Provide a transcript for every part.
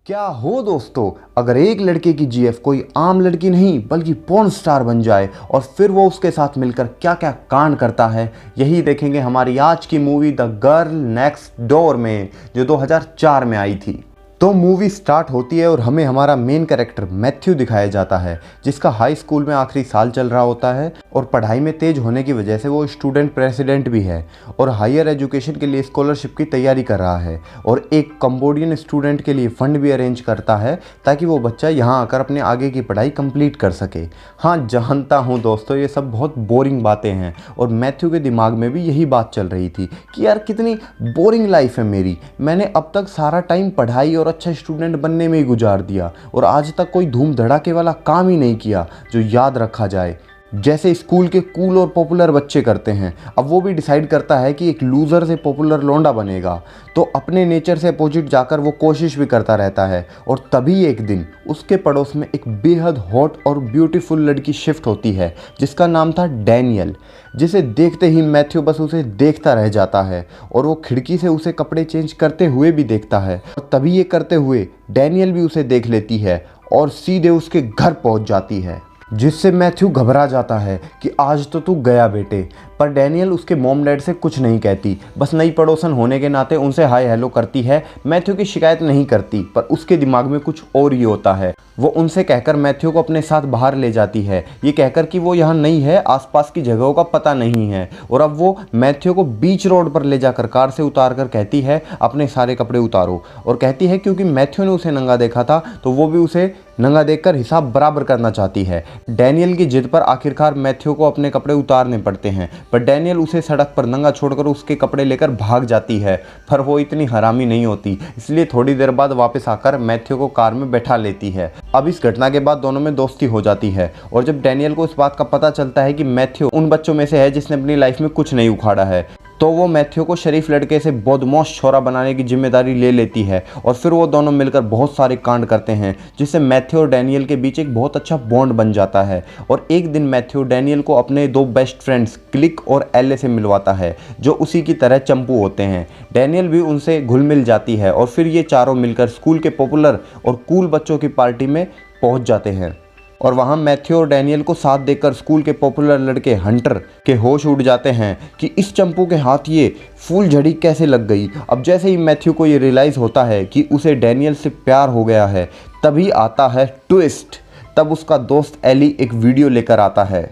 क्या हो दोस्तों, अगर एक लड़के की जीएफ कोई आम लड़की नहीं बल्कि पॉर्न स्टार बन जाए और फिर वो उसके साथ मिलकर क्या क्या कांड करता है, यही देखेंगे हमारी आज की movie the girl next door में, जो 2004 में आई थी। तो मूवी स्टार्ट होती है और हमें हमारा मेन कैरेक्टर मैथ्यू दिखाया जाता है, जिसका हाई स्कूल में आखिरी साल चल रहा होता है और पढ़ाई में तेज होने की वजह से वो स्टूडेंट प्रेसिडेंट भी है और हायर एजुकेशन के लिए स्कॉलरशिप की तैयारी कर रहा है और एक कंबोडियन स्टूडेंट के लिए फ़ंड भी अरेंज करता है ताकि वो बच्चा यहाँ आकर अपने आगे की पढ़ाई कंप्लीट कर सके। हाँ, जानता हूँ दोस्तों, ये सब बहुत बोरिंग बातें हैं और मैथ्यू के दिमाग में भी यही बात चल रही थी कि यार कितनी बोरिंग लाइफ है मेरी, मैंने अब तक सारा टाइम पढ़ाई और अच्छा स्टूडेंट बनने में ही गुजार दिया और आज तक कोई धूम धड़ाके वाला काम ही नहीं किया जो याद रखा जाए, जैसे स्कूल के कूल और पॉपुलर बच्चे करते हैं। अब वो भी डिसाइड करता है कि एक लूज़र से पॉपुलर लौंडा बनेगा, तो अपने नेचर से अपोजिट जाकर वो कोशिश भी करता रहता है। और तभी एक दिन उसके पड़ोस में एक बेहद हॉट और ब्यूटीफुल लड़की शिफ्ट होती है जिसका नाम था डैनियल, जिसे देखते ही मैथ्यू बस उसे देखता रह जाता है और वो खिड़की से उसे कपड़े चेंज करते हुए भी देखता है। और तभी ये करते हुए डैनियल भी उसे देख लेती है और सीधे उसके घर पहुंच जाती है, जिससे मैथ्यू घबरा जाता है कि आज तो तू गया बेटे। पर डैनियल उसके मॉम डैड से कुछ नहीं कहती, बस नई पड़ोसन होने के नाते उनसे हाय हेलो करती है, मैथ्यू की शिकायत नहीं करती। पर उसके दिमाग में कुछ और ही होता है। वो उनसे कहकर मैथ्यू को अपने साथ बाहर ले जाती है, ये कहकर कि वो यहाँ नहीं है, आसपास की जगहों का पता नहीं है। और अब वो मैथ्यू को बीच रोड पर ले जाकर कार से उतार कर कहती है अपने सारे कपड़े उतारो, और कहती है क्योंकि मैथ्यू ने उसे नंगा देखा था तो वो भी उसे नंगा देखकर हिसाब बराबर करना चाहती है। डैनियल की जिद पर आखिरकार मैथ्यू को अपने कपड़े उतारने पड़ते हैं, पर डैनियल उसे सड़क पर नंगा छोड़कर उसके कपड़े लेकर भाग जाती है। पर वो इतनी हरामी नहीं होती, इसलिए थोड़ी देर बाद वापस आकर मैथ्यू को कार में बैठा लेती है। अब इस घटना के बाद दोनों में दोस्ती हो जाती है और जब डैनियल को इस बात का पता चलता है कि मैथ्यू उन बच्चों में से है जिसने अपनी लाइफ में कुछ नहीं उखाड़ा है, तो वो मैथ्यू को शरीफ लड़के से बदमाश छोरा बनाने की जिम्मेदारी ले लेती है और फिर वो दोनों मिलकर बहुत सारे कांड करते हैं, जिससे मैथ्यू और डैनियल के बीच एक बहुत अच्छा बॉन्ड बन जाता है। और एक दिन मैथ्यू डैनियल को अपने दो बेस्ट फ्रेंड्स क्लिक और एले से मिलवाता है, जो उसी की तरह चंपू होते हैं। डैनियल भी उनसे घुल मिल जाती है और फिर ये चारों मिलकर स्कूल के पॉपुलर और कूल बच्चों की पार्टी में पहुंच जाते हैं और वहाँ मैथ्यू और डैनियल को साथ देकर स्कूल के पॉपुलर लड़के हंटर के होश उड़ जाते हैं कि इस चंपू के हाथ ये फूल झड़ी कैसे लग गई। अब जैसे ही मैथ्यू को ये रियलाइज़ होता है कि उसे डैनियल से प्यार हो गया है, तभी आता है ट्विस्ट। तब उसका दोस्त एली एक वीडियो लेकर आता है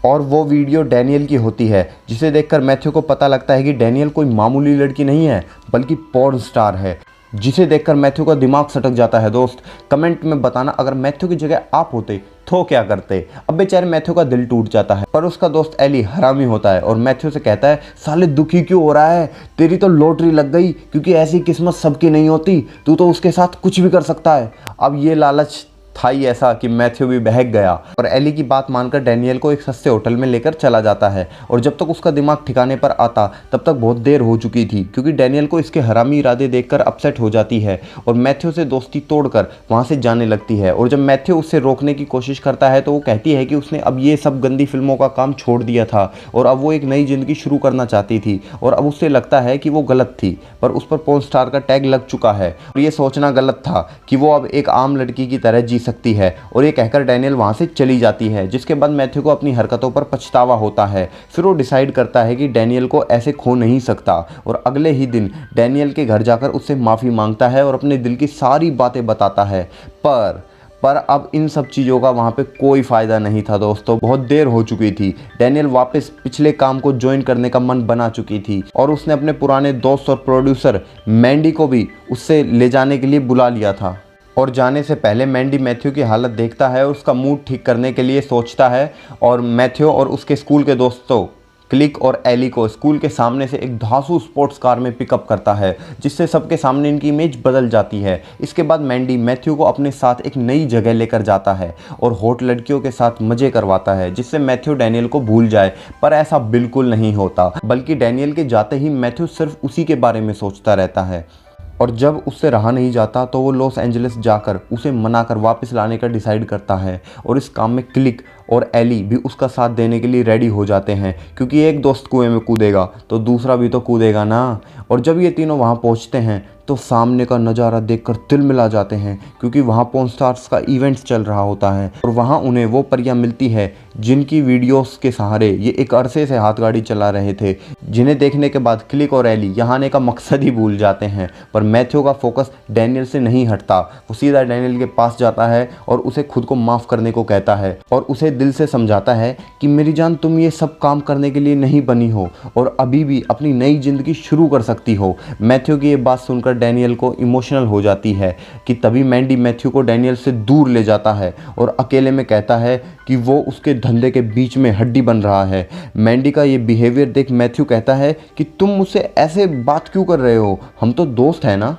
और वो वीडियो डैनियल की होती है, जिसे देखकर मैथ्यू को पता लगता है कि डैनियल कोई मामूली लड़की नहीं है बल्कि पॉर्न स्टार है, जिसे देखकर मैथ्यू का दिमाग सटक जाता है। दोस्त, कमेंट में बताना अगर मैथ्यू की जगह आप होते तो क्या करते। अब बेचारे मैथ्यू का दिल टूट जाता है, पर उसका दोस्त एली हरामी होता है और मैथ्यू से कहता है साले दुखी क्यों हो रहा है, तेरी तो लॉटरी लग गई, क्योंकि ऐसी किस्मत सबकी नहीं होती, तू तो उसके साथ कुछ भी कर सकता है। अब ये लालच था ही ऐसा कि मैथ्यू भी बहक गया और एली की बात मानकर डैनियल को एक सस्ते होटल में लेकर चला जाता है। और जब तक उसका दिमाग ठिकाने पर आता तब तक बहुत देर हो चुकी थी, क्योंकि डैनियल को इसके हरामी इरादे देखकर अपसेट हो जाती है और मैथ्यू से दोस्ती तोड़कर वहाँ से जाने लगती है। और जब मैथ्यू उससे रोकने की कोशिश करता है तो वो कहती है कि उसने अब ये सब गंदी फिल्मों का काम छोड़ दिया था और अब वो एक नई ज़िंदगी शुरू करना चाहती थी और अब उससे लगता है कि वो गलत थी, पर उस पर पॉर्न स्टार का टैग लग चुका है और ये सोचना गलत था कि वो अब एक आम लड़की की तरह जी सकती है। और ये कहकर डैनियल वहां से चली जाती है, जिसके बाद मैथ्यू को अपनी हरकतों पर पछतावा होता है। फिर वो डिसाइड करता है कि डैनियल को ऐसे खो नहीं सकता और अगले ही दिन डैनियल के घर जाकर उससे माफ़ी मांगता है और अपने दिल की सारी बातें बताता है। पर अब इन सब चीज़ों का वहाँ पे कोई फ़ायदा नहीं था दोस्तों, बहुत देर हो चुकी थी। डैनियल वापस पिछले काम को ज्वाइन करने का मन बना चुकी थी और उसने अपने पुराने दोस्त और प्रोड्यूसर मैंडी को भी उससे ले जाने के लिए बुला लिया था। और जाने से पहले मैंडी मैथ्यू की हालत देखता है और उसका मूड ठीक करने के लिए सोचता है और मैथ्यू और उसके स्कूल के दोस्तों क्लिक और एली को स्कूल के सामने से एक धांसू स्पोर्ट्स कार में पिकअप करता है, जिससे सबके सामने इनकी इमेज बदल जाती है। इसके बाद मैंडी मैथ्यू को अपने साथ एक नई जगह लेकर जाता है और हॉट लड़कियों के साथ मजे करवाता है, जिससे मैथ्यू डैनियल को भूल जाए। पर ऐसा बिल्कुल नहीं होता, बल्कि डैनियल के जाते ही मैथ्यू सिर्फ उसी के बारे में सोचता रहता है और जब उससे रहा नहीं जाता तो वो लॉस एंजलिस जाकर उसे मनाकर वापस लाने का डिसाइड करता है। और इस काम में क्लिक और एली भी उसका साथ देने के लिए रेडी हो जाते हैं, क्योंकि एक दोस्त कुएं में कूदेगा तो दूसरा भी तो कूदेगा ना। और जब ये तीनों वहाँ पहुँचते हैं तो सामने का नज़ारा देखकर दिल मिला जाते हैं, क्योंकि वहाँ पॉर्न स्टार्स का इवेंट्स चल रहा होता है और वहाँ उन्हें वो परियां मिलती है जिनकी वीडियोस के सहारे ये एक अरसे से हाथ गाड़ी चला रहे थे, जिन्हें देखने के बाद क्लिक और एली यहाँ आने का मकसद ही भूल जाते हैं। पर मैथ्यू का फोकस डैनियल से नहीं हटता, वो सीधा डैनियल के पास जाता है और उसे खुद को माफ़ करने को कहता है और उसे दिल से समझाता है कि मेरी जान, तुम ये सब काम करने के लिए नहीं बनी हो और अभी भी अपनी नई ज़िंदगी शुरू कर सकती हो। मैथ्यू की ये बात सुनकर डैनियल को इमोशनल हो जाती है कि तभी मैंडी मैथ्यू को डैनियल से दूर ले जाता है और अकेले में कहता है कि वो उसके धंधे के बीच में हड्डी बन रहा है। मैंडी का ये बिहेवियर देख मैथ्यू कहता है कि तुम मुझसे ऐसे बात क्यों कर रहे हो, हम तो दोस्त हैं ना।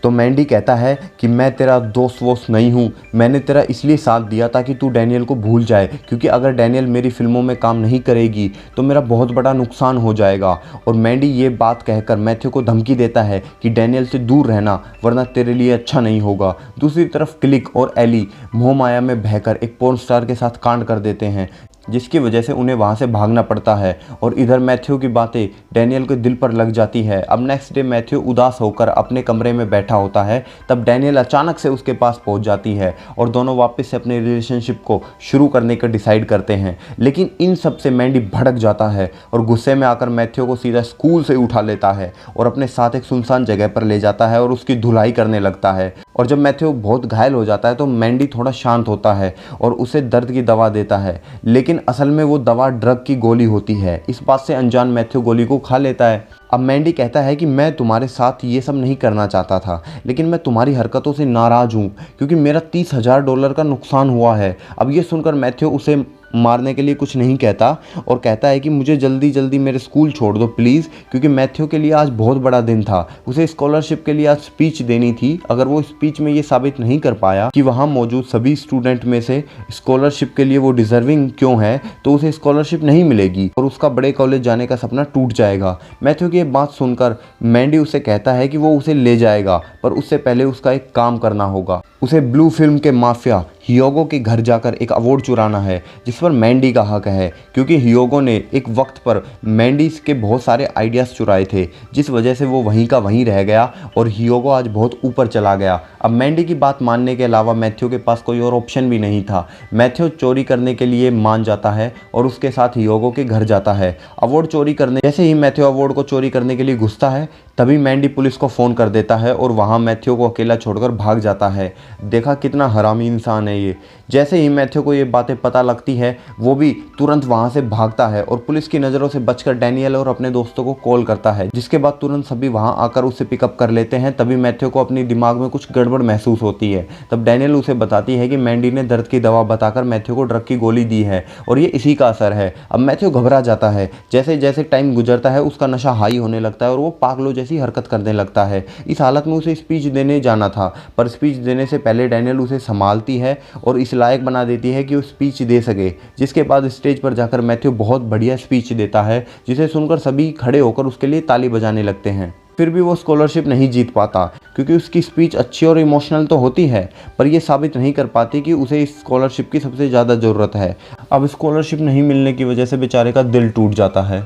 तो मैंडी कहता है कि मैं तेरा दोस्त वोस्त नहीं हूँ, मैंने तेरा इसलिए साथ दिया ताकि तू डैनियल को भूल जाए, क्योंकि अगर डैनियल मेरी फिल्मों में काम नहीं करेगी तो मेरा बहुत बड़ा नुकसान हो जाएगा। और मैंडी ये बात कहकर मैथ्यू को धमकी देता है कि डैनियल से दूर रहना वरना तेरे लिए अच्छा नहीं होगा। दूसरी तरफ क्लिक और एली मोह माया में बहकर एक पोर्न स्टार के साथ कांड कर देते हैं, जिसकी वजह से उन्हें वहाँ से भागना पड़ता है। और इधर मैथ्यू की बातें डैनियल के दिल पर लग जाती है। अब नेक्स्ट डे मैथ्यू उदास होकर अपने कमरे में बैठा होता है, तब डैनियल अचानक से उसके पास पहुँच जाती है और दोनों वापस से अपने रिलेशनशिप को शुरू करने का डिसाइड करते हैं। लेकिन इन सब से मैंडी भड़क जाता है और गुस्से में आकर मैथ्यू को सीधा स्कूल से उठा लेता है और अपने साथ एक सुनसान जगह पर ले जाता है और उसकी धुलाई करने लगता है। और जब मैथ्यू बहुत घायल हो जाता है तो मैंडी थोड़ा शांत होता है और उसे दर्द की दवा देता है, लेकिन असल में वो दवा ड्रग की गोली होती है। इस बात से अनजान मैथ्यू गोली को खा लेता है। अब मैंडी कहता है कि मैं तुम्हारे साथ ये सब नहीं करना चाहता था, लेकिन मैं तुम्हारी हरकतों से नाराज़ हूँ क्योंकि मेरा $30,000 का नुकसान हुआ है। अब ये सुनकर मैथ्यू उसे मारने के लिए कुछ नहीं कहता और कहता है कि मुझे जल्दी जल्दी मेरे स्कूल छोड़ दो प्लीज़, क्योंकि मैथ्यू के लिए आज बहुत बड़ा दिन था। उसे स्कॉलरशिप के लिए आज स्पीच देनी थी। अगर वो स्पीच में ये साबित नहीं कर पाया कि वहाँ मौजूद सभी स्टूडेंट में से स्कॉलरशिप के लिए वो डिज़र्विंग क्यों है, तो उसे स्कॉलरशिप नहीं मिलेगी और उसका बड़े कॉलेज जाने का सपना टूट जाएगा। मैथ्यू की ये बात सुनकर मैंडी उसे कहता है कि वो उसे ले जाएगा, पर उससे पहले उसका एक काम करना होगा। उसे ब्लू फिल्म के माफिया हियोगो के घर जाकर एक अवार्ड चुराना है, जिस पर मैंडी का हक है, क्योंकि हियोगो ने एक वक्त पर मैंडी के बहुत सारे आइडियाज़ चुराए थे, जिस वजह से वो वहीं का वहीं रह गया और हियोगो आज बहुत ऊपर चला गया। अब मैंडी की बात मानने के अलावा मैथ्यू के पास कोई और ऑप्शन भी नहीं था। मैथ्यू चोरी करने के लिए मान जाता है और उसके साथ हियोगो के घर जाता है अवार्ड चोरी करने। जैसे ही मैथ्यू अवार्ड को चोरी करने के लिए घुसता है, तभी मैंडी पुलिस को फ़ोन कर देता है और वहाँ मैथ्यू को अकेला छोड़कर भाग जाता है। देखा कितना हरामी इंसान है ये। जैसे ही मैथ्यू को ये बातें पता लगती है, वो भी तुरंत वहाँ से भागता है और पुलिस की नज़रों से बचकर डैनियल और अपने दोस्तों को कॉल करता है, जिसके बाद तुरंत सभी वहाँ आकर उसे पिकअप कर लेते हैं। तभी मैथ्यू को अपनी दिमाग में कुछ गड़बड़ महसूस होती है। तब डैनियल उसे बताती है कि मैंडी ने दर्द की दवा बताकर मैथ्यू को ड्रग की गोली दी है और ये इसी का असर है। अब मैथ्यू घबरा जाता है। जैसे जैसे टाइम गुजरता है उसका नशा हाई होने लगता है और वो पागलों जैसी हरकत करने लगता है। इस हालत में उसे स्पीच देने जाना था, पर स्पीच देने से पहले डैनियल उसे संभालती है और इस लायक बना देती है कि वो स्पीच दे सके। जिसके बाद स्टेज पर जाकर मैथ्यू बहुत बढ़िया स्पीच देता है, जिसे सुनकर सभी खड़े होकर उसके लिए ताली बजाने लगते हैं। फिर भी वो स्कॉलरशिप नहीं जीत पाता, क्योंकि उसकी स्पीच अच्छी और इमोशनल तो होती है, पर यह साबित नहीं कर पाती कि उसे इस स्कॉलरशिप की सबसे ज़्यादा ज़रूरत है। अब स्कॉलरशिप नहीं मिलने की वजह से बेचारे का दिल टूट जाता है।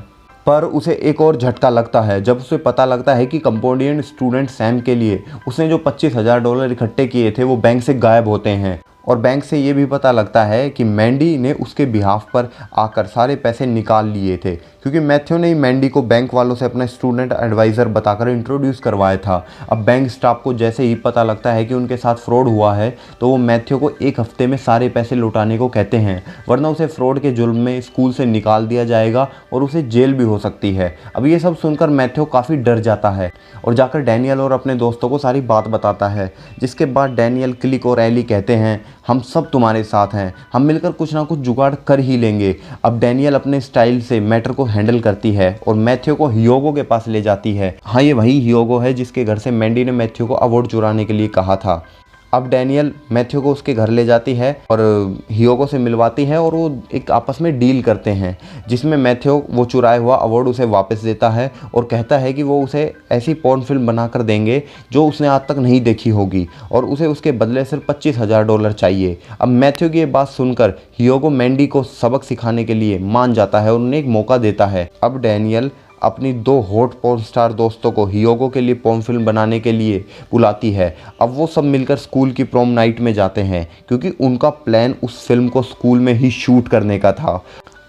पर उसे एक और झटका लगता है जब उसे पता लगता है कि कंपोडियन स्टूडेंट सैम के लिए उसने जो $25,000 इकट्ठे किए थे वो बैंक से गायब होते हैं। और बैंक से ये भी पता लगता है कि मैंडी ने उसके बिहाफ पर आकर सारे पैसे निकाल लिए थे, क्योंकि मैथ्यू ने ही मैंडी को बैंक वालों से अपना स्टूडेंट एडवाइज़र बताकर इंट्रोड्यूस करवाया था। अब बैंक स्टाफ को जैसे ही पता लगता है कि उनके साथ फ्रॉड हुआ है, तो वो मैथ्यू को एक हफ्ते में सारे पैसे लौटाने को कहते हैं, वरना उसे फ्रॉड के जुर्म में स्कूल से निकाल दिया जाएगा और उसे जेल भी हो सकती है। अब ये सब सुनकर मैथ्यू काफ़ी डर जाता है और जाकर डैनियल और अपने दोस्तों को सारी बात बताता है। जिसके बाद डैनियल, क्लिक और एली कहते हैं, हम सब तुम्हारे साथ हैं, हम मिलकर कुछ ना कुछ जुगाड़ कर ही लेंगे। अब डैनियल अपने स्टाइल से मैटर को हैंडल करती है और मैथ्यू को हियोगो के पास ले जाती है। हाँ, ये वही हियोगो है जिसके घर से मैंडी ने मैथ्यू को अवार्ड चुराने के लिए कहा था। अब डैनियल मैथ्यू को उसके घर ले जाती है और हियोगो से मिलवाती है और वो एक आपस में डील करते हैं, जिसमें मैथ्यू वो चुराया हुआ अवार्ड उसे वापस देता है और कहता है कि वो उसे ऐसी पॉर्न फिल्म बनाकर देंगे जो उसने आज तक नहीं देखी होगी और उसे उसके बदले सिर्फ $25,000 चाहिए। अब मैथ्यू की ये बात सुनकर हियोगो मैंडी को सबक सिखाने के लिए मान जाता है और उन्हें एक मौका देता है। अब डैनियल अपनी 2 हॉट पॉर्न स्टार दोस्तों को हियोगो के लिए पॉर्न फिल्म बनाने के लिए बुलाती है। अब वो सब मिलकर स्कूल की प्रॉम नाइट में जाते हैं क्योंकि उनका प्लान उस फिल्म को स्कूल में ही शूट करने का था।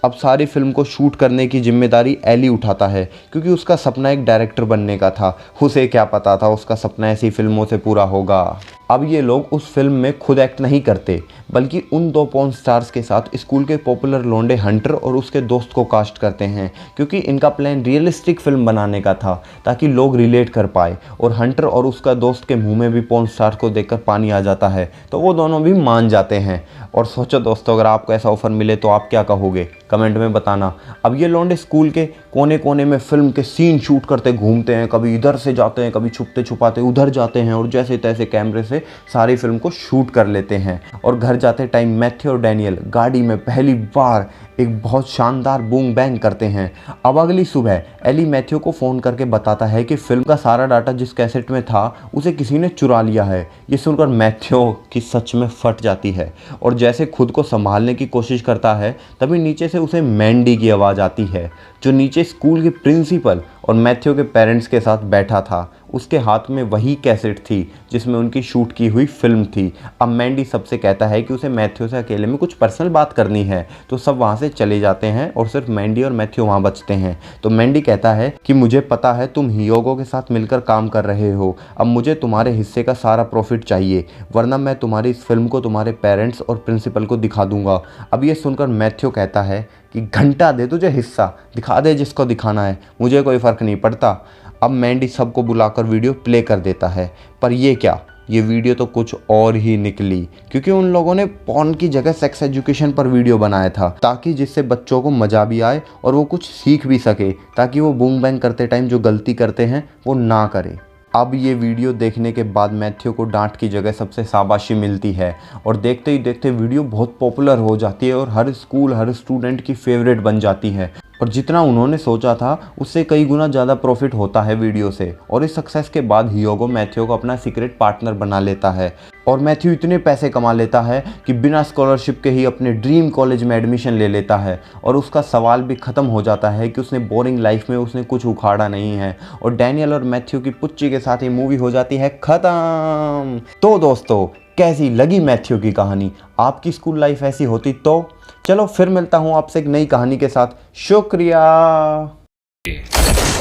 अब सारी फिल्म को शूट करने की जिम्मेदारी एली उठाता है क्योंकि उसका सपना एक डायरेक्टर बनने का था। उसे क्या पता था उसका सपना ऐसी फिल्मों से पूरा होगा। अब ये लोग उस फिल्म में खुद एक्ट नहीं करते बल्कि उन 2 पॉर्न स्टार्स के साथ स्कूल के पॉपुलर लौंडे हंटर और उसके दोस्त को कास्ट करते हैं क्योंकि इनका प्लान रियलिस्टिक फिल्म बनाने का था ताकि लोग रिलेट कर पाए। और हंटर और उसका दोस्त के मुंह में भी पॉर्न स्टार को देखकर पानी आ जाता है तो वो दोनों भी मान जाते हैं। और सोचो दोस्तों, अगर आपको ऐसा ऑफर मिले तो आप क्या कहोगे, कमेंट में बताना। अब ये लौंडे स्कूल के कोने कोने में फिल्म के सीन शूट करते घूमते हैं, कभी इधर से जाते हैं, कभी छुपते छुपाते उधर जाते हैं और जैसे तैसे कैमरे से सारी फिल्म को शूट कर लेते हैं। और घर जाते टाइम मैथ्यू और डैनियल गाड़ी में पहली बार एक बहुत शानदार बूम बैंग करते हैं। अब अगली सुबह एली मैथ्यू को फ़ोन करके बताता है कि फिल्म का सारा डाटा जिस कैसेट में था उसे किसी ने चुरा लिया है। ये सुनकर मैथ्यू की सच में फट जाती है और जैसे खुद को संभालने की कोशिश करता है तभी नीचे से उसे मैंडी की आवाज़ आती है जो नीचे स्कूल के प्रिंसिपल और मैथ्यू के पेरेंट्स के साथ बैठा था। उसके हाथ में वही कैसेट थी जिसमें उनकी शूट की हुई फिल्म थी। अब मैंडी सबसे कहता है कि उसे मैथ्यू से अकेले में कुछ पर्सनल बात करनी है तो सब वहाँ से चले जाते हैं और सिर्फ मैंडी और मैथ्यू वहाँ बचते हैं। तो मैंडी कहता है कि मुझे पता है तुम हियोगो के साथ मिलकर काम कर रहे हो, अब मुझे तुम्हारे हिस्से का सारा प्रॉफिट चाहिए वरना मैं तुम्हारी इस फिल्म को तुम्हारे पेरेंट्स और प्रिंसिपल को दिखा दूंगा। अब ये सुनकर मैथ्यू कहता है कि घंटा दे तुझे हिस्सा, दिखा दे जिसको दिखाना है, मुझे कोई फ़र्क नहीं पड़ता। अब मैंडी सबको बुलाकर वीडियो प्ले कर देता है पर ये क्या, ये वीडियो तो कुछ और ही निकली क्योंकि उन लोगों ने पॉर्न की जगह सेक्स एजुकेशन पर वीडियो बनाया था ताकि जिससे बच्चों को मज़ा भी आए और वो कुछ सीख भी सके ताकि वो बूम बैंग करते टाइम जो गलती करते हैं वो ना करें। अब ये वीडियो देखने के बाद मैथ्यू को डांट की जगह सबसे शाबाशी मिलती है और देखते ही देखते वीडियो बहुत पॉपुलर हो जाती है और हर स्कूल हर स्टूडेंट की फेवरेट बन जाती है। और जितना उन्होंने सोचा था उससे कई गुना ज़्यादा प्रॉफिट होता है वीडियो से। और इस सक्सेस के बाद हियोगो मैथ्यू को अपना सीक्रेट पार्टनर बना लेता है और मैथ्यू इतने पैसे कमा लेता है कि बिना स्कॉलरशिप के ही अपने ड्रीम कॉलेज में एडमिशन ले लेता है। और उसका सवाल भी ख़त्म हो जाता है कि उसने बोरिंग लाइफ में उसने कुछ उखाड़ा नहीं है। और डैनियल और मैथ्यू की पुच्ची के साथ ये मूवी हो जाती है ख़त्म। तो दोस्तों, कैसी लगी मैथ्यू की कहानी? आपकी स्कूल लाइफ ऐसी होती तो? चलो फिर मिलता हूँ आपसे एक नई कहानी के साथ। शुक्रिया।